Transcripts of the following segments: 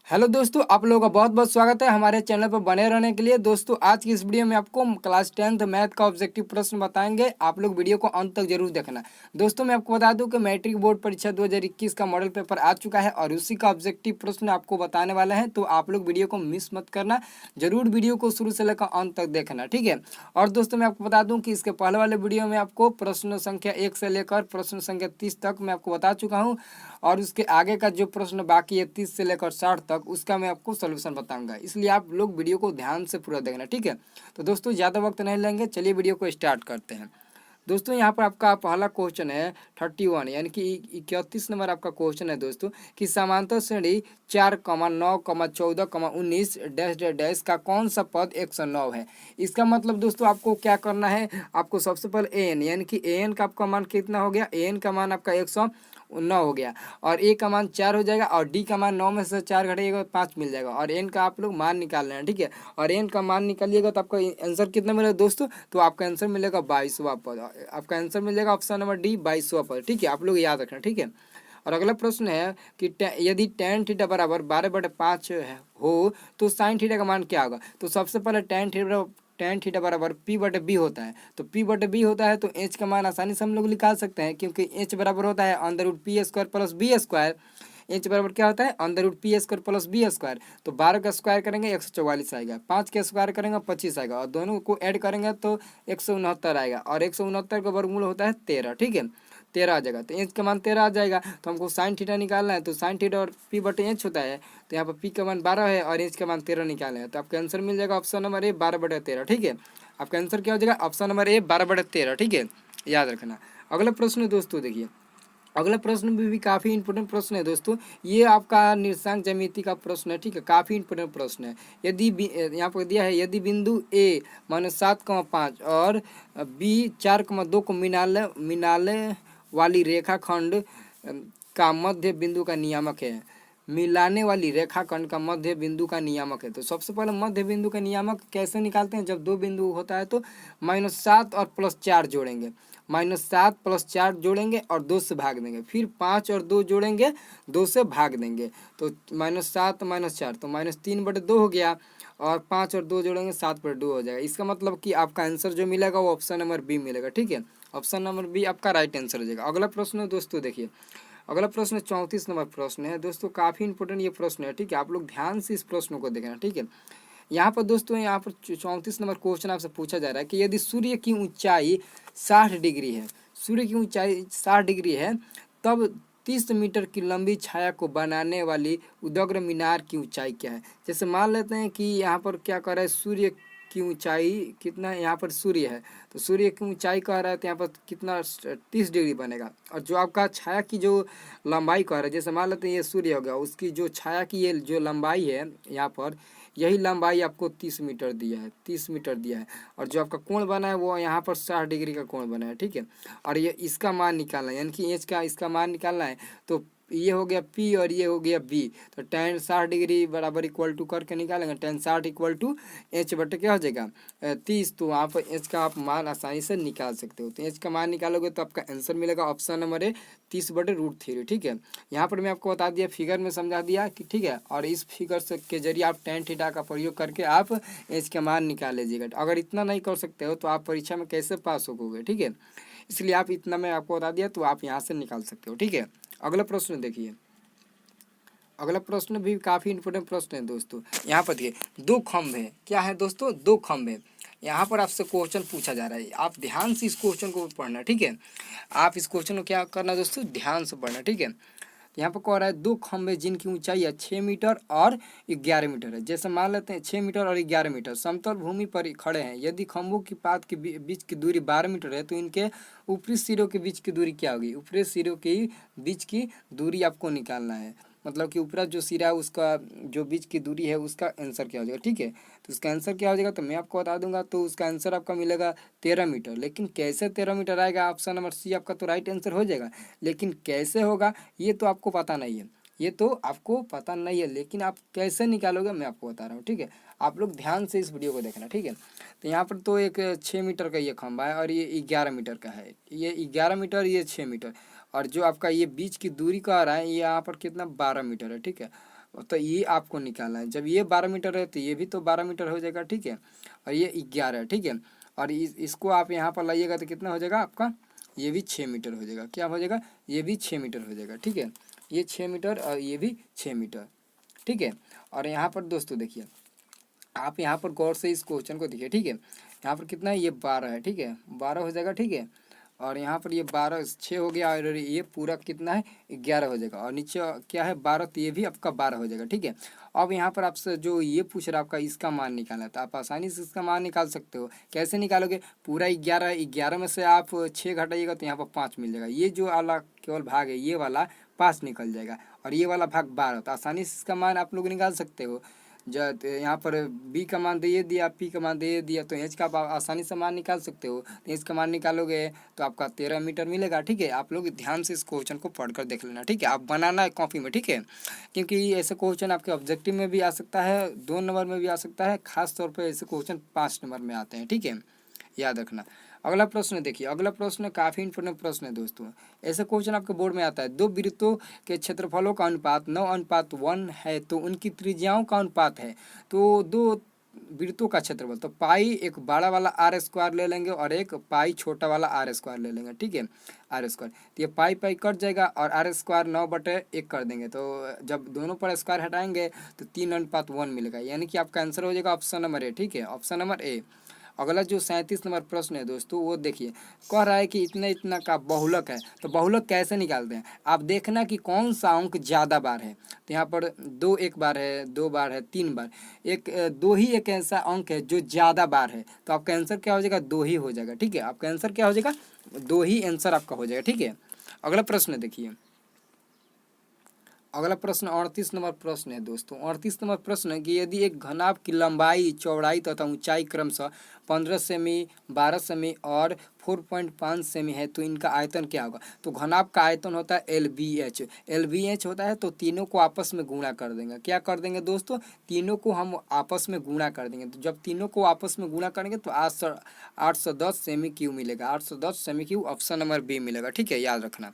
Hello दोस्तों, आप लोगों का बहुत बहुत स्वागत है हमारे चैनल पर बने रहने के लिए। दोस्तों, आज की इस वीडियो में आपको क्लास 10th मैथ का ऑब्जेक्टिव प्रश्न बताएंगे। आप लोग वीडियो को अंत तक जरूर देखना। दोस्तों, मैं आपको बता दूं कि मैट्रिक बोर्ड परीक्षा 2021 का मॉडल पेपर आ चुका है और उसी का ऑब्जेक्टिव प्रश्न आपको बताने वाला है, तो आप लोग वीडियो को मिस मत करना। जरूर वीडियो को शुरू से लेकर अंत तक देखना, ठीक है। और दोस्तों, मैं आपको बता दूं कि इसके पहले वाले वीडियो में आपको प्रश्न संख्या 1 से लेकर प्रश्न संख्या 30 तक मैं आपको बता चुका हूँ, और उसके आगे का जो प्रश्न बाकी है 30 से लेकर 60 तक, उसका मैं आपको सोल्यूशन बताऊंगा। इसलिए आप लोग वीडियो को ध्यान से पूरा देखना, ठीक है। तो दोस्तों, ज़्यादा वक्त नहीं लेंगे, चलिए वीडियो को स्टार्ट करते हैं। दोस्तों, यहाँ पर आपका पहला क्वेश्चन है 31, यानी कि 31 नंबर आपका क्वेश्चन है दोस्तों, कि समांतर श्रेणी 4,9,14,19 डैश डैश डैश का कौन सा पद 109 है। इसका मतलब दोस्तों आपको क्या करना है, आपको सबसे पहले ए एन, यानी कि ए एन का आपका मान कितना हो गया, ए एन का मान आपका 109 हो गया, और ए का मान 4 हो जाएगा, और डी का मान 9 में से 4 घटेगा तो 5 मिल जाएगा, और एन का आप लोग मान निकाल लेना, ठीक है। और एन का मान निकालिएगा तो आपका आंसर कितना मिलेगा दोस्तों, तो आपका आंसर मिलेगा 22वां पद। आपका आंसर मिल जाएगा ऑप्शन नंबर डी, 22वां पद, ठीक है। आप लोग याद रखना, ठीक है। और अगला प्रश्न है कि यदि tan थीटा बराबर 12/5 हो तो sin थीटा का मान क्या होगा। तो सबसे पहले tan थीटा बराबर p/b होता है, तो p/b होता है तो h का मान आसानी से हम लोग निकाल सकते हैं, क्योंकि h बराबर होता है √p² + b²। h बराबर क्या होता है, √p² + b²। तो 12 का स्क्वायर करेंगे 144 आएगा, 5 का स्क्वायर करेंगे 25 आएगा, और दोनों को ऐड करेंगे तो 169 आएगा, और 169 का वर्गमूल होता है 13, ठीक है। 13 आ जाएगा, तो एच का मान 13 आ जाएगा। तो हमको साइन थीटा निकालना है, तो साइन थीटा और p/h होता है, तो यहाँ पर p का मान 12 है और एच का मान 13 निकालना है, तो आपका आंसर मिल जाएगा ऑप्शन नंबर ए 12/13, ठीक है। आपका आंसर क्या हो जाएगा, ऑप्शन नंबर ए 12/13, ठीक है, याद रखना। अगला प्रश्न दोस्तों देखिए, अगला प्रश्न भी काफ़ी इंपॉर्टेंट प्रश्न है दोस्तों। ये आपका निर्देशांक ज्यामिति का प्रश्न है, ठीक है, काफ़ी इंपॉर्टेंट प्रश्न है। यदि यहाँ पर दिया है, यदि बिंदु ए -7,5 और बी 4,2 को मिलाने वाली रेखाखंड का मध्य बिंदु का नियामक है, मिलाने वाली रेखाखंड का मध्य बिंदु का नियामक है। तो सबसे पहले मध्य बिंदु का नियामक कैसे निकालते हैं, जब दो बिंदु होता है तो -7 और +4 जोड़ेंगे, -7 + 4 जोड़ेंगे और 2 से भाग देंगे, फिर 5 और 2 जोड़ेंगे, 2 से भाग देंगे, तो -7 -4 तो -3/2 हो गया, और 5 और 2 जोड़ेंगे 7/2 हो जाएगा। इसका मतलब कि आपका आंसर जो मिलेगा वो ऑप्शन नंबर बी मिलेगा, ठीक है। ऑप्शन नंबर बी आपका राइट आंसर हो जाएगा। अगला प्रश्न दोस्तों देखिए, अगला प्रश्न 34 नंबर प्रश्न है दोस्तों, काफ़ी इंपॉर्टेंट ये प्रश्न है, ठीक है। आप लोग ध्यान से इस प्रश्न को देखना, ठीक है। यहाँ पर दोस्तों, यहाँ पर 34 नंबर क्वेश्चन आपसे पूछा जा रहा है कि यदि सूर्य की ऊंचाई 60 डिग्री है, सूर्य की ऊंचाई 60 डिग्री है, तब 30 मीटर की लंबी छाया को बनाने वाली उदग्र मीनार की ऊंचाई क्या है। जैसे मान लेते हैं कि यहाँ पर क्या कर रहा है, सूर्य की ऊंचाई कितना है, यहाँ पर सूर्य है, तो सूर्य की ऊंचाई कह रहा है, तो यहाँ पर कितना 30 डिग्री बनेगा, और जो आपका छाया की जो लंबाई कह रहा है, जैसे मान लेते हैं ये सूर्य हो गया, उसकी जो छाया की ये जो लंबाई है यहाँ पर, यही लंबाई आपको 30 मीटर दिया है, 30 मीटर दिया है, और जो आपका कोण बना है वो यहाँ पर 60 डिग्री का कोण बना है, ठीक है। और ये इसका मान निकालना है, यानी कि एच का इसका मान निकालना है, तो ये हो गया पी और ये हो गया बी, तो tan 60 डिग्री बराबर इक्वल टू करके निकालेंगे, tan 60 इक्वल टू एच बटे क्या हो जाएगा 30, तो वहाँ पर एच का आप मान आसानी से निकाल सकते हो। तो एच का मान निकालोगे तो आपका आंसर मिलेगा ऑप्शन नंबर ए 30/√3, ठीक है। यहाँ पर मैं आपको बता दिया, फिगर में समझा दिया कि ठीक है, और इस फिगर से के जरिए आप tan थीटा का प्रयोग करके आप एच का मान निकाल लीजिएगा। अगर इतना नहीं कर सकते हो तो आप परीक्षा में कैसे पास होगे, ठीक है। इसलिए आप इतना मैं आपको बता दिया, तो आप यहाँ से निकाल सकते हो, ठीक है। अगला प्रश्न देखिए, अगला प्रश्न भी काफ़ी इंपॉर्टेंट प्रश्न है दोस्तों। यहाँ पर देखिए, दो खंभे, क्या है दोस्तों, दो खंभे। यहाँ पर आपसे क्वेश्चन पूछा जा रहा है, आप ध्यान से इस क्वेश्चन को पढ़ना, ठीक है। आप इस क्वेश्चन को क्या करना दोस्तों, ध्यान से पढ़ना, ठीक है। यहाँ पर कह रहा है दो खंभे जिनकी ऊंचाई है 6 मीटर और 11 मीटर है। जैसे मान लेते हैं 6 मीटर और 11 मीटर समतल भूमि पर खड़े हैं। यदि खंभों की पात के बीच की दूरी 12 मीटर है, तो इनके ऊपरी सिरों के बीच की दूरी क्या होगी। ऊपरी सिरों के बीच की दूरी आपको निकालना है, मतलब कि ऊपरा जो सिरा है उसका जो बीच की दूरी है उसका आंसर क्या हो जाएगा, ठीक है। तो उसका आंसर क्या हो जाएगा, तो मैं आपको बता दूंगा, तो उसका आंसर आपका मिलेगा 13 मीटर। लेकिन कैसे 13 मीटर आएगा, ऑप्शन नंबर सी आपका तो राइट आंसर हो जाएगा। लेकिन कैसे होगा ये तो आपको पता नहीं है, ये तो आपको पता नहीं है, लेकिन आप कैसे निकालोगे मैं आपको बता रहा हूँ, ठीक है। आप लोग ध्यान से इस वीडियो को देखना, ठीक है। तो यहाँ पर तो एक 6 मीटर का ये खंभा है और ये 11 मीटर का है, ये 11 मीटर, ये 6 मीटर, और जो आपका ये बीच की दूरी का आ रहा है ये यहाँ पर कितना 12 मीटर है, ठीक है। तो ये आपको निकालना है। जब ये 12 मीटर है तो ये भी तो 12 मीटर हो जाएगा, ठीक है, और ये 11 है, ठीक है, और इसको आप यहाँ पर लाइएगा तो कितना हो जाएगा आपका, ये भी 6 मीटर हो जाएगा। क्या हो जाएगा, ये भी 6 मीटर हो जाएगा, ठीक है, ये 6 मीटर और ये भी 6 मीटर, ठीक है। और यहाँ पर दोस्तों देखिए, आप यहाँ पर गौर से इस क्वेश्चन को देखिए, ठीक है, यहाँ पर कितना है, ये 12 है, ठीक है, 12 हो जाएगा, ठीक है, और यहाँ पर ये 12 6 हो गया, और ये पूरा कितना है, 11 हो जाएगा, और नीचे क्या है 12, तो ये भी आपका 12 हो जाएगा, ठीक है। अब यहाँ पर आपसे जो ये पूछ रहा है आपका इसका मान निकालना है, तो आप आसानी से इसका मान निकाल सकते हो। कैसे निकालोगे, पूरा 11, 11 में से आप 6 घटाइएगा तो यहाँ पर 5 मिल जाएगा, ये जो वाला केवल भाग है ये वाला 5 निकल जाएगा, और ये वाला भाग 12, तो आसानी से इसका मान आप लोग निकाल सकते हो। जब यहाँ पर बी का मान दे दिया, पी का मान दे दिया, तो एच का आप आसानी से मान निकाल सकते हो। तो एच का मान निकालोगे तो आपका 13 मीटर मिलेगा, ठीक है। आप लोग ध्यान से इस क्वेश्चन को पढ़कर देख लेना, ठीक है, आप बनाना है कॉपी में, ठीक है, क्योंकि ऐसे क्वेश्चन आपके ऑब्जेक्टिव में भी आ सकता है, 2 नंबर में भी आ सकता है, खास तौर पर ऐसे क्वेश्चन 5 नंबर में आते हैं, ठीक है, याद रखना। अगला प्रश्न देखिए, अगला प्रश्न काफ़ी इंपॉर्टेंट प्रश्न है दोस्तों। ऐसा क्वेश्चन आपके बोर्ड में आता है, 2 वृत्तों के क्षेत्रफलों का अनुपात 9:1 है, तो उनकी त्रिज्याओं का अनुपात है। तो 2 वृत्तों का क्षेत्रफल, तो पाई एक बड़ा वाला आर स्क्वायर ले लेंगे और एक पाई छोटा वाला आर स्क्वायर ले लेंगे, ठीक है, आर स्क्वायर, तो ये पाई पाई कट जाएगा और आर स्क्वायर 9/1 कर देंगे, तो जब दोनों पर स्क्वायर हटाएंगे तो 3:1 मिलेगा, यानी कि आपका आंसर हो जाएगा ऑप्शन नंबर ए, ठीक है, ऑप्शन नंबर ए। अगला जो 37 नंबर प्रश्न है दोस्तों, वो देखिए, कह रहा है कि इतना इतना का बहुलक है, तो बहुलक कैसे निकालते हैं, आप देखना कि कौन सा अंक ज़्यादा बार है। तो यहाँ पर 2 एक बार है, 2 बार है, 3 बार, एक 2 ही एक ऐसा अंक है जो ज़्यादा बार है, तो आपका आंसर क्या हो जाएगा, 2 ही हो जाएगा, ठीक है, आपका आंसर क्या हो जाएगा, 2 ही आंसर आपका हो जाएगा, ठीक है। अगला प्रश्न देखिए, अगला प्रश्न 38 नंबर प्रश्न है दोस्तों। 38 नंबर प्रश्न है कि यदि एक घनाभ की लंबाई, चौड़ाई तथा ऊंचाई क्रमशः 15 सेमी, 12 सेमी और 4.5 सेमी है, तो इनका आयतन क्या होगा। तो घनाभ का आयतन होता है LBH, LBH होता है, तो तीनों को आपस में गुणा कर देंगे। क्या कर देंगे दोस्तों, तीनों को हम आपस में गुणा कर देंगे, तो जब तीनों को आपस में गुणा करेंगे तो 810 सेमी क्यूब मिलेगा, 810 सेमी क्यूब, ऑप्शन नंबर बी मिलेगा, ठीक है, याद रखना।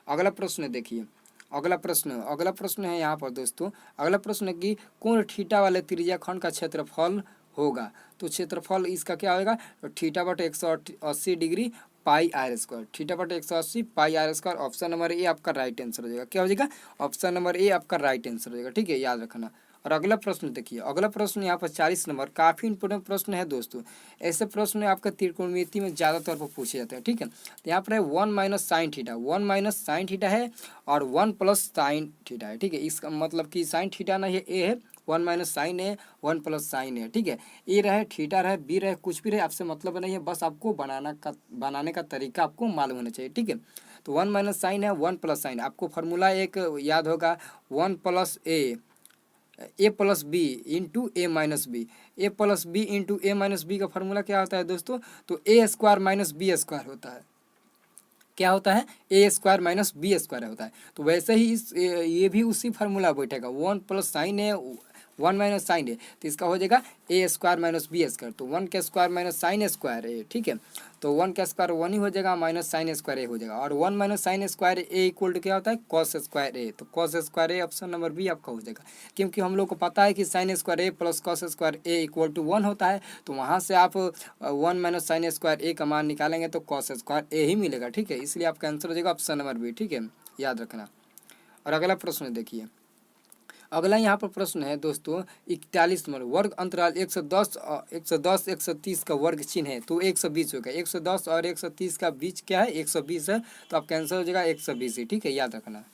अगला प्रश्न देखिए, अगला प्रश्न है यहाँ पर दोस्तों, अगला प्रश्न है कि कोण थीटा वाले त्रिज्याखंड का क्षेत्रफल होगा। तो क्षेत्रफल इसका क्या होगा, तो थीटा बटे 180 degree pi r square, theta बटे 180 pi r square, option number A आपका राइट आंसर हो जाएगा। क्या हो जाएगा, ऑप्शन नंबर ए आपका राइट आंसर हो जाएगा, ठीक है, याद रखना। और अगला प्रश्न देखिए, अगला प्रश्न यहाँ पर 40 नंबर, काफ़ी इंपोर्टेंट प्रश्न है दोस्तों। ऐसे प्रश्न आपका त्रिकोणमिति में ज़्यादातर पर पूछे जाते हैं, ठीक है। तो यहाँ पर है 1 minus sine theta, 1 minus sine theta है और 1 प्लस साइन थीटा है, ठीक है। इसका मतलब कि साइन थीटा नहीं है, ए है, 1 माइनस साइन है, 1 प्लस साइन है, ठीक है। ए रहे, थीटा रहे, बी रहे, कुछ भी रहे, आपसे मतलब नहीं है, बस आपको बनाने का तरीका आपको मालूम होना चाहिए, ठीक है। तो 1 माइनस साइन है, 1 प्लस साइन, आपको फार्मूला एक याद होगा, 1 प्लस ए प्लस बी इंटू ए माइनस बी, ए प्लस बी इंटू ए माइनस बी का फार्मूला क्या होता है दोस्तों, तो ए स्क्वायर माइनस बी स्क्वायर होता है। क्या होता है, ए स्क्वायर माइनस बी स्क्वायर होता है। तो वैसे ही ये भी उसी फार्मूला बैठेगा, 1 प्लस साइन है, 1 माइनस साइन है, तो इसका हो जाएगा ए स्क्वायर माइनस बी स्क्वायर, तो 1 का स्क्वायर माइनस साइन स्क्वायर है, ठीक है। तो 1 का स्क्वायर 1 ही हो जाएगा, माइनस साइन स्क्वायर ए हो जाएगा, और 1 minus sine square A equal to क्या होता है, कॉस स्क्वायर ए, तो cos square A option number B आपका हो जाएगा। क्योंकि हम लोग को पता है कि sine square A plus cos square A equal to 1 होता है, तो वहाँ से आप 1 माइनस साइन स्क्वायर ए का मान निकालेंगे तो कॉस स्क्वायर ए ही मिलेगा, ठीक है, इसलिए आपका आंसर हो जाएगा ऑप्शन नंबर बी, ठीक है, याद रखना। और अगला प्रश्न देखिए, अगला यहाँ पर प्रश्न है दोस्तों 41 नंबर, वर्ग अंतराल 110 130 का वर्ग चिन्ह है, तो 120 होगा, 110 और 130 का बीच क्या है, 120 है, तो आपका आंसर हो जाएगा 120 ही, ठीक है, याद रखना।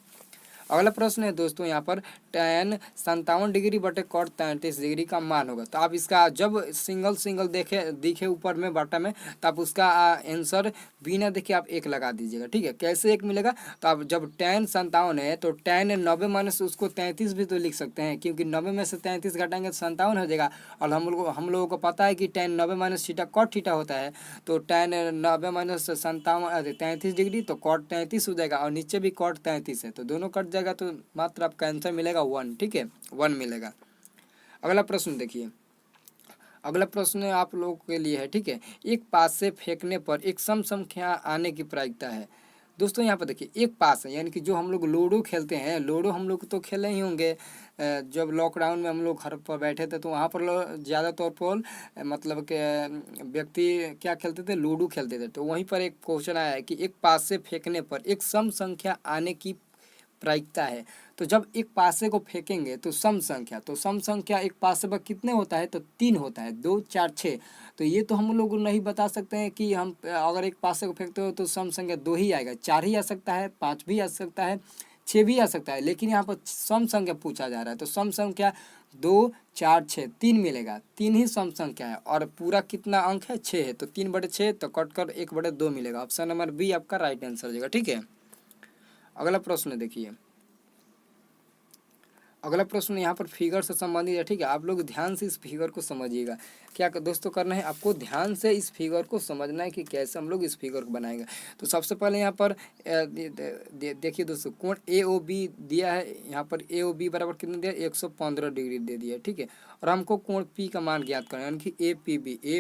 अगला प्रश्न है दोस्तों यहाँ पर tan 57 डिग्री बटे कॉट 33 डिग्री का मान होगा। तो आप इसका जब सिंगल दिखे ऊपर में बाटा में, तो आप उसका आंसर बिना देखे आप 1 लगा दीजिएगा, ठीक है। कैसे 1 मिलेगा, तो आप जब tan 57 है तो tan 90 माइनस उसको 33 भी तो लिख सकते हैं, क्योंकि 90 में से 33 घटाएंगे तो 57 हो जाएगा, और हम लोगों को पता है कि tan 90 minus theta cot theta होता है, तो tan 90 माइनस 57 33 डिग्री, तो कॉट 33 हो जाएगा, और नीचे भी कॉट 33 है, तो दोनों कट जाएगा, तो मात्र आपका आंसर मिलेगा 1, ठीक है, 1 मिलेगा। अगला प्रश्न देखिए, अगला प्रश्न आप लोगों के लिए है, ठीक है। एक पास से फेंकने पर एक सम संख्या आने की प्रायिकता है। दोस्तों यहाँ पर देखिए, एक पास है, यानी कि जो हम लोग लूडो खेलते हैं, लूडो हम लोग तो खेले ही होंगे, जब लॉकडाउन में हम लोग घर पर बैठे थे तो वहाँ पर ज़्यादा तौर पर मतलब कि व्यक्ति क्या खेलते थे, लूडो खेलते थे। तो वहीं पर एक क्वेश्चन आया है कि एक पासे फेंकने पर एक सम संख्या आने की प्रायिकता है। तो जब एक पासे को फेंकेंगे तो सम संख्या, तो सम संख्या एक पासे पर कितने होता है, तो 3 होता है, 2 4 6। तो ये तो हम लोग नहीं बता सकते हैं कि हम अगर एक पासे को फेंकते हो तो सम संख्या 2 ही आएगा, 4 ही आ सकता है, 5 भी आ सकता है, 6 भी आ सकता है, लेकिन यहाँ पर सम संख्या पूछा जा रहा है। तो सम संख्या 2 4 6 3 मिलेगा, 3 ही सम संख्या है और पूरा कितना अंक है, 6 है। तो 3/6 तो कट कर 1/2 मिलेगा। ऑप्शन नंबर बी आपका राइट आंसर हो जाएगा। ठीक है, अगला प्रश्न देखिए। अगला प्रश्न यहाँ पर फिगर से संबंधित है। ठीक है, आप लोग ध्यान से इस फिगर को समझिएगा। क्या दोस्तों करना है, आपको ध्यान से इस फिगर को समझना है कि कैसे हम लोग इस फिगर को बनाएंगे। तो सबसे पहले यहाँ पर देखिए दोस्तों, कोण ए ओ बी दिया है। यहाँ पर ए ओ बी बराबर कितना दिया, 115 डिग्री दे दिया है। ठीक है, और हमको कोण पी का मान ज्ञात करना है, यानी कि ए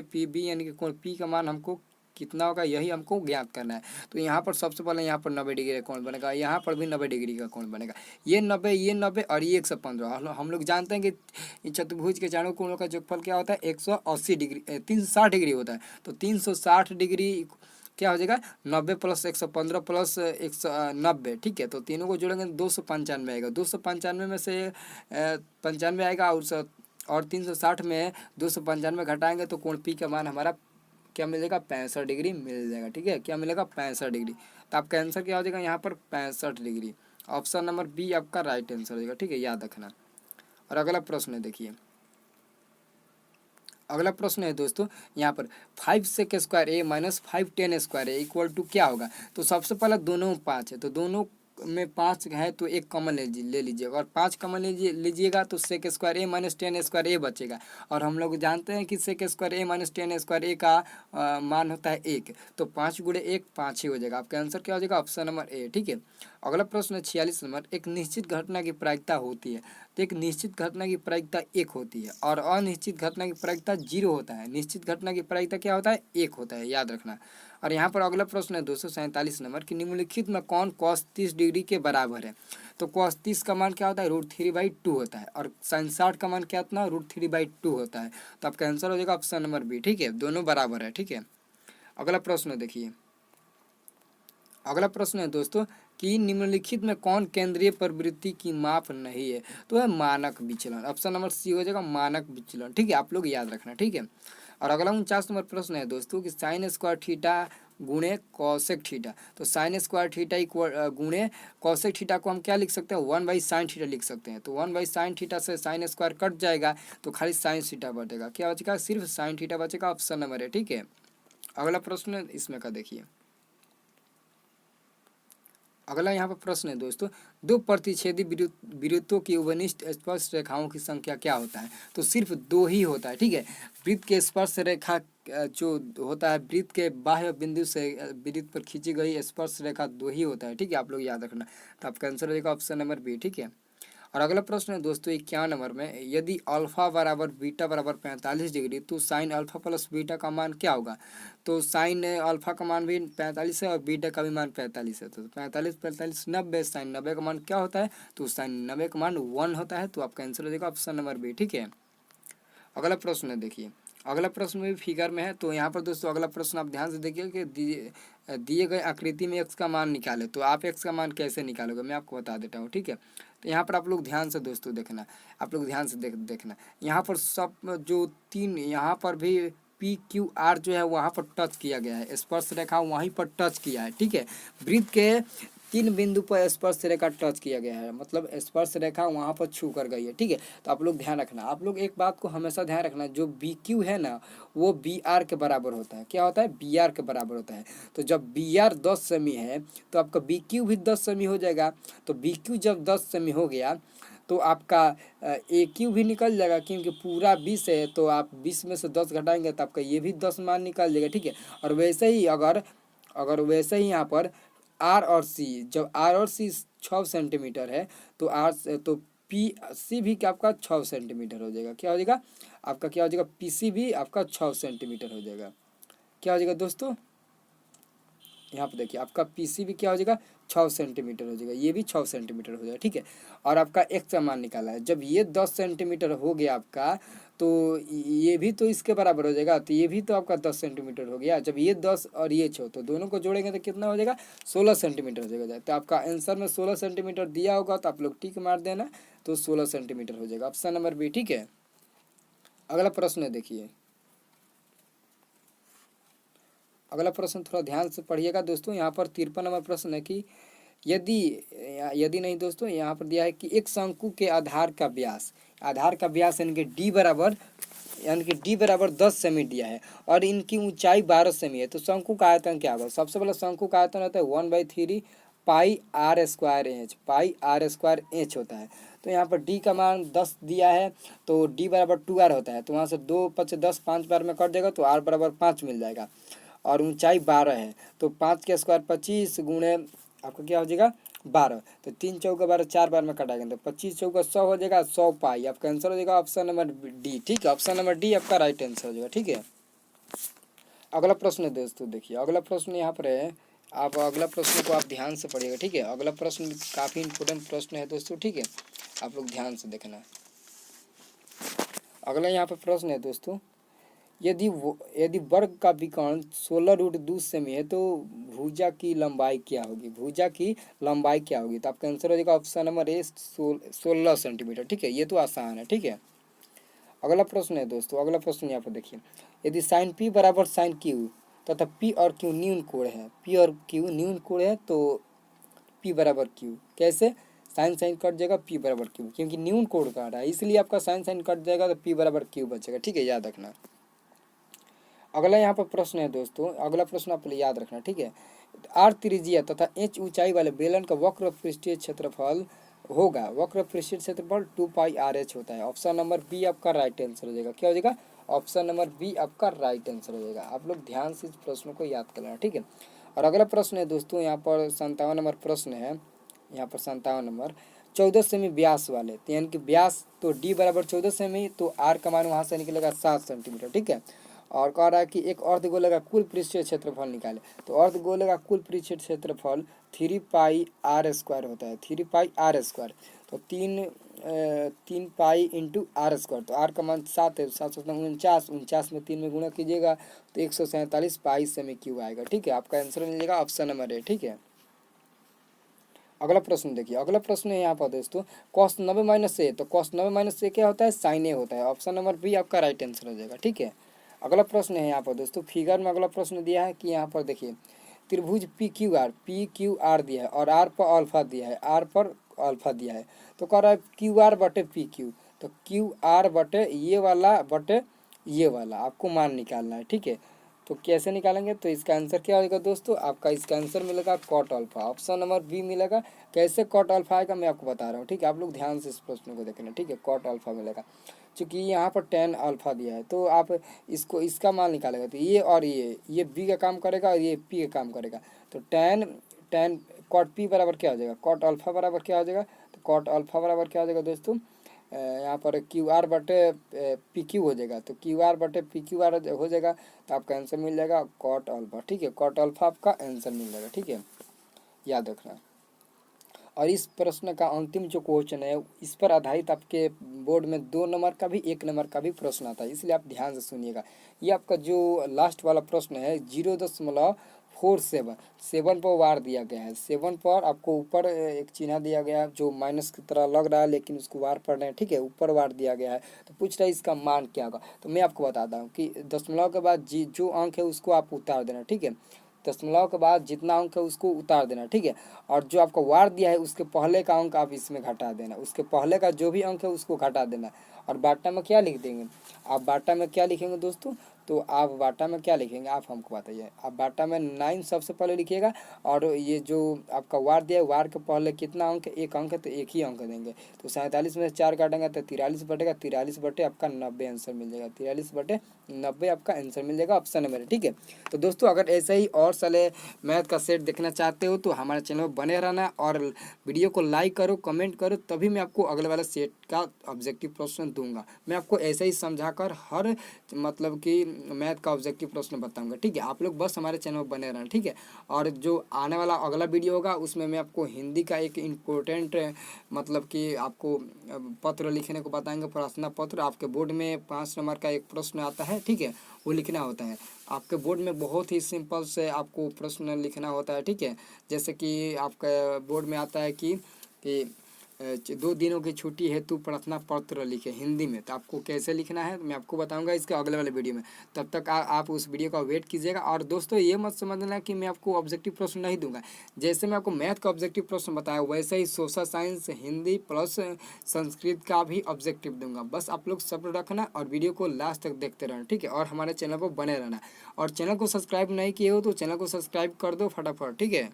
पी बी यानी कि कोण पी का मान हमको कितना होगा, यही हमको ज्ञात करना है। तो यहाँ पर सबसे पहले यहाँ पर 90 डिग्री का कोण बनेगा, यहाँ पर भी 90 डिग्री का कोण बनेगा। ये 90 और ये 115। हम लोग जानते हैं कि चतुर्भुज के चारों कोणों का योगफल क्या होता है, 180 डिग्री 360 डिग्री होता है। तो 360 डिग्री क्या हो जाएगा, 90 + 115 + 190। ठीक है, तो तीनों को जोड़ेंगे 295 आएगा। 295 में से 95 आएगा और 360 में 295 घटाएंगे तो कोण पी का मान हमारा क्या मिलेगा, 65 डिग्री मिल जाएगा। ठीक है, क्या मिलेगा, 65 डिग्री। तो आपका आंसर क्या हो जाएगा यहाँ पर, 65 डिग्री। ऑप्शन नंबर बी आपका राइट आंसर हो जाएगा। ठीक है, याद रखना। और अगला प्रश्न है देखिए। अगला प्रश्न है दोस्तों यहाँ पर 5 sec square A minus 5 tan square A equal to क्या होगा। तो सबसे पहले दोनों में 5 है, तो दोनों में 5 है तो एक कॉमन ले लीजिएगा, और 5 कॉमन लीजिएगा तो sec square A minus ten square ए बचेगा। और हम लोग जानते हैं कि sec square A minus ten square ए का मान होता है 1। तो 5 × 1 5 ही हो जाएगा। आपका आंसर क्या हो जाएगा, ऑप्शन नंबर ए। ठीक है, अगला प्रश्न है 46 नंबर। एक निश्चित घटना की प्रायिकता होती है। तो एक निश्चित घटना की प्रायिकता 1 होती है और अनिश्चित घटना की प्रायिकता 0 होता है। निश्चित घटना की प्रायिकता क्या होता है, 1 होता है, याद रखना। और यहाँ पर अगला प्रश्न है 247 नंबर कि निम्नलिखित में कौन cos 30 डिग्री के बराबर है। तो cos 30 का मान क्या होता है, √3/2 होता है, और sin 60 का मान क्या होता है, √3/2 होता है। तो आपका आंसर हो जाएगा ऑप्शन नंबर बी। ठीक है, दोनों बराबर है। ठीक है, अगला प्रश्न देखिए। अगला प्रश्न है दोस्तों कि निम्नलिखित में कौन केंद्रीय प्रवृत्ति की माप नहीं है। तो है मानक विचलन। ऑप्शन नंबर सी हो जाएगा मानक विचलन। ठीक है, आप लोग याद रखना। ठीक है, और अगला 49 नंबर प्रश्न है दोस्तों कि साइन स्क्वायर थीटा गुणे कॉसेक थीटा। तो साइन स्क्वायर थीटा गुणे कॉसेक थीटा को हम क्या लिख सकते हैं, 1/sin थीटा लिख सकते हैं। तो 1/sin थीटा से साइन स्क्वायर कट जाएगा तो खाली साइन थीटा बचेगा। क्या बचेगा, सिर्फ साइन थीटा बचेगा। ऑप्शन नंबर है। ठीक है, अगला प्रश्न इसमें का देखिए। अगला यहाँ पर प्रश्न है दोस्तों, दो प्रतिच्छेदी वृत्तों की उभयनिष्ठ स्पर्श रेखाओं की संख्या क्या होता है। तो सिर्फ 2 ही होता है। ठीक है, वृत्त के स्पर्श रेखा जो होता है, वृत्त के बाह्य बिंदु से वृत्त पर खींची गई स्पर्श रेखा 2 ही होता है। ठीक है, आप लोग याद रखना। तो आपका आंसर हो जाएगा ऑप्शन नंबर बी। ठीक है, और अगला प्रश्न है दोस्तों 51 नंबर में, यदि अल्फा बराबर बीटा बराबर 45 डिग्री तो साइन अल्फा प्लस बीटा का मान क्या होगा। तो साइन अल्फा का मान भी 45 है और बीटा का भी मान 45 है। तो 45 45 90, साइन 90 का मान क्या होता है, तो साइन 90 का मान 1 होता है। तो आपका आंसर हो जाएगा ऑप्शन नंबर बी। ठीक है, अगला प्रश्न है देखिए। अगला प्रश्न में भी फिगर में है। तो यहाँ पर दोस्तों अगला प्रश्न आप ध्यान से देखिए कि दिए गए आकृति में x का मान निकाले। तो आप x का मान कैसे निकालोगे, मैं आपको बता देता हूँ। ठीक है, तो यहाँ पर आप लोग ध्यान से दोस्तों देखना, आप लोग ध्यान से देखना। यहाँ पर सब जो 3 यहाँ पर भी PQR जो है वहाँ पर टच किया गया है, स्पर्श रेखा वहीं पर टच किया है। ठीक है, वृत्त के 3 बिंदु पर स्पर्श रेखा टच किया गया है, मतलब स्पर्श रेखा वहाँ पर छू कर गई है। ठीक है, तो आप लोग ध्यान रखना। आप लोग एक बात को हमेशा ध्यान रखना, जो BQ है ना वो BR के बराबर होता है। क्या होता है, BR के बराबर होता है। तो जब BR 10 सेमी है तो आपका BQ भी 10 सेमी हो जाएगा। तो BQ जब 10 सेमी हो गया तो आपका AQ भी निकल जाएगा, क्योंकि पूरा 20 है तो आप 20 में से 10 घटाएंगे तो आपका ये भी 10 मान निकल जाएगा। ठीक है, और वैसे ही अगर वैसे ही यहाँ पर R और C, जब R और C 6 सेंटीमीटर है तो तो PC भी क्या आपका 6 सेंटीमीटर हो जाएगा। क्या हो जाएगा आपका, क्या हो जाएगा, PC भी आपका 6 सेंटीमीटर हो जाएगा। क्या हो जाएगा दोस्तों, यहाँ पर देखिए आपका पीसी भी क्या हो जाएगा 6 सेंटीमीटर हो जाएगा, ये भी 6 सेंटीमीटर हो जाएगा, ठीक है। और आपका एक्स का मान निकाला है, जब ये 10 सेंटीमीटर हो गया आपका, तो ये भी तो इसके बराबर हो जाएगा, तो ये भी तो आपका 10 सेंटीमीटर हो गया। जब ये 10 और ये 6, तो दोनों को जोड़ेंगे तो कितना हो जाएगा 16 सेंटीमीटर हो जाएगा। तो आपका आंसर में 16 सेंटीमीटर दिया होगा, तो आप लोग टिक मार देना, तो 16 सेंटीमीटर हो जाएगा, ऑप्शन नंबर बी, ठीक है। अगला प्रश्न है, देखिए अगला प्रश्न थोड़ा ध्यान से पढ़िएगा दोस्तों। यहाँ पर 53 नंबर प्रश्न है कि यदि यदि नहीं दोस्तों, यहाँ पर दिया है कि एक शंकु के आधार का व्यास यानी कि डी बराबर 10 सेमी दिया है और इनकी ऊंचाई 12 सेमी है, तो शंकु का आयतन क्या होगा। सबसे पहले शंकु का आयतन होता है 1/3 पाई आर स्क्वायर एच होता है। तो यहाँ पर डी का मान 10 दिया है, तो डी बराबर 2r होता है, तो वहाँ से 2 5 10 5 बार में कट जाएगा, तो r बराबर 5 मिल जाएगा। और ऊंचाई 12 है, तो 5 के स्क्वायर 25 गुणे आपका क्या हो जाएगा 12, तो 3 चौका 12 4 बार में कटाएंगे, तो 25 चौका 100 हो जाएगा, 100 पाई आपका आंसर हो जाएगा ऑप्शन नंबर डी, ठीक है। ऑप्शन नंबर डी आपका राइट आंसर हो जाएगा, ठीक है। अगला प्रश्न है दोस्तों, देखिए अगला प्रश्न यहाँ पर है, आप अगला प्रश्न को आप ध्यान से पढ़िएगा, ठीक है। अगला प्रश्न काफ़ी इंपॉर्टेंट प्रश्न है दोस्तों, ठीक है, आप लोग ध्यान से देखना। अगला यहाँ पर प्रश्न है दोस्तों, यदि वर्ग का विकर्ण 16√2 सेमी है, तो भुजा की लंबाई क्या होगी। तो आपका आंसर हो जाएगा ऑप्शन नंबर ए 16 सेंटीमीटर, ठीक है। ये तो आसान है, ठीक है। अगला प्रश्न है दोस्तों, अगला प्रश्न यहाँ पर देखिए, यदि साइन पी बराबर साइन क्यू तथा पी और क्यू न्यून कोण है, तो पी बराबर क्यू कैसे, साइन कट जाएगा, पी बराबर क्यू, क्योंकि न्यून कोण का रहा है इसलिए आपका साइन कट जाएगा, तो पी बराबर क्यू बचेगा, ठीक है, याद रखना। अगला यहाँ पर प्रश्न है दोस्तों, अगला प्रश्न आप याद रखना, ठीक है। आर त्रिज्या तथा एच ऊंचाई वाले बेलन का वक्र पृष्ठीय क्षेत्रफल होगा, वक्र पृष्ठीय क्षेत्रफल 2πr/h होता है। ऑप्शन नंबर बी आपका राइट आंसर हो जाएगा, क्या हो जाएगा, ऑप्शन नंबर बी आपका राइट आंसर हो जाएगा। आप लोग ध्यान से इस प्रश्न को याद कर लेना, ठीक है। और अगला प्रश्न है दोस्तों, यहाँ पर 57 नंबर प्रश्न है, यहाँ पर 57 नंबर 14 सेमी व्यास वाले, तो यानी कि व्यास तो डी बराबर 14 सेमी, तो आर का मान वहाँ से निकलेगा 7 सेंटीमीटर, ठीक है। और कह रहा है कि एक अर्धगोले का कुल पृष्ठीय क्षेत्रफल निकाले, तो अर्धगोले का कुल पृष्ठीय क्षेत्रफल 3πr² होता है, 3πr², तो 3 पाई इंटू r², तो r का मान 7 है, 7 49 में 3 में गुणा कीजिएगा, तो 147 पाई सेमी क्यूब आएगा, ठीक है। आपका आंसर मिल जाएगा ऑप्शन नंबर ए, ठीक है। अगला प्रश्न देखिए, अगला प्रश्न है यहाँ पर दोस्तों, cos 90 - a, तो cos 90 - a क्या होता है, साइन ए होता है। ऑप्शन नंबर बी आपका राइट आंसर हो जाएगा, ठीक है। अगला प्रश्न है यहाँ पर दोस्तों, फिगर में अगला प्रश्न दिया है कि यहाँ पर देखिए त्रिभुज PQR दिया है और R पर अल्फा दिया है, तो कह रहा है QR बटे PQ, तो QR बटे ये वाला आपको मान निकालना है, ठीक है। तो कैसे निकालेंगे, तो इसका आंसर क्या होगा दोस्तों, आपका इसका आंसर मिलेगा cot alpha, option number B मिलेगा। कैसे कॉट अल्फा आएगा मैं आपको बता रहा हूँ, ठीक है। आप लोग ध्यान से इस प्रश्न को देखना, ठीक है। कॉट अल्फा मिलेगा, चूँकि यहाँ पर tan अल्फा दिया है, तो आप इसका मान निकालेगा, तो ये और ये बी का काम करेगा और ये पी का काम करेगा, तो tan कॉट पी बराबर क्या हो जाएगा, कॉट अल्फा बराबर क्या हो जाएगा, तो कॉट अल्फा बराबर क्या हो जाएगा दोस्तों, यहाँ पर QR बटे PQ हो जाएगा, तो QR बटे PQR हो जाएगा, तो आपका आंसर मिल जाएगा कॉट अल्फा, ठीक है। कॉट अल्फा आपका आंसर मिल जाएगा, ठीक है, याद रखना। और इस प्रश्न का अंतिम जो क्वेश्चन है, इस पर आधारित आपके बोर्ड में 2 नंबर का भी 1 नंबर का भी प्रश्न आता है, इसलिए आप ध्यान से सुनिएगा। ये आपका जो लास्ट वाला प्रश्न है 0.47 7 पर वार दिया गया है, 7 पर आपको ऊपर एक चिन्ह दिया गया है जो माइनस की तरह लग रहा है, लेकिन उसको वार पढ़ रहे हैं, ठीक है, ऊपर वार दिया गया है, तो पूछ रहा है इसका मान क्या होगा। तो मैं आपको बताता हूँ कि दशमलव के बाद जो अंक है उसको आप उतार देना, ठीक है, दशमलव के बाद जितना अंक है उसको उतार देना, ठीक है। और जो आपको वार दिया है उसके पहले का अंक आप इसमें घटा देना, उसके पहले का जो भी अंक है उसको घटा देना। और बाटा में क्या लिख देंगे, आप बाटा में क्या लिखेंगे दोस्तों, तो आप बाटा में क्या लिखेंगे आप हमको बताइए। आप बाटा में 9 सबसे पहले लिखिएगा, और ये जो आपका वार दिया है वार के पहले कितना अंक, एक अंक है, तो एक ही अंक देंगे, तो 47 में 4 काटेंगे तो 43 बटेगा, 43 बटे आपका 90 आंसर मिल जाएगा, 43 बटे 90 आपका आंसर मिल जाएगा, ऑप्शन नंबर, ठीक है। तो दोस्तों अगर ऐसे ही और साले मैथ का सेट देखना चाहते हो तो हमारे चैनल में बने रहना, और वीडियो को लाइक करो, कमेंट करो, तभी मैं आपको अगले वाला सेट का का ऑब्जेक्टिव प्रश्न दूंगा। मैं आपको ऐसे ही समझाकर हर मतलब कि मैथ का ऑब्जेक्टिव प्रश्न बताऊंगा, ठीक है। आप लोग बस हमारे चैनल पर बने रहना, ठीक है। और जो आने वाला अगला वीडियो होगा उसमें मैं आपको हिंदी का एक इम्पोर्टेंट मतलब कि आपको पत्र लिखने को बताएंगे, प्रार्थना पत्र। आपके बोर्ड में 5 नंबर का एक प्रश्न आता है, ठीक है, वो लिखना होता है। आपके बोर्ड में बहुत ही सिंपल से आपको प्रश्न लिखना होता है, ठीक है। जैसे कि आपका बोर्ड में आता है कि 2 दिनों की छुट्टी हेतु प्रार्थना पत्र लिखे हिंदी में। तो आपको कैसे लिखना है मैं आपको बताऊंगा इसके अगले वाले वीडियो में। तब तक आप उस वीडियो का वेट कीजिएगा। और दोस्तों ये मत समझना कि मैं आपको ऑब्जेक्टिव प्रश्न नहीं दूंगा। जैसे मैं आपको मैथ का ऑब्जेक्टिव प्रश्न बताया वैसे ही social science, Hindi plus Sanskrit का भी ऑब्जेक्टिव दूंगा। बस आप लोग सब्र रखना और वीडियो को लास्ट तक देखते रहना, ठीक है। और हमारे चैनल पर बने रहना। और चैनल को सब्सक्राइब नहीं किए हो तो चैनल को सब्सक्राइब कर दो फटाफट, ठीक है।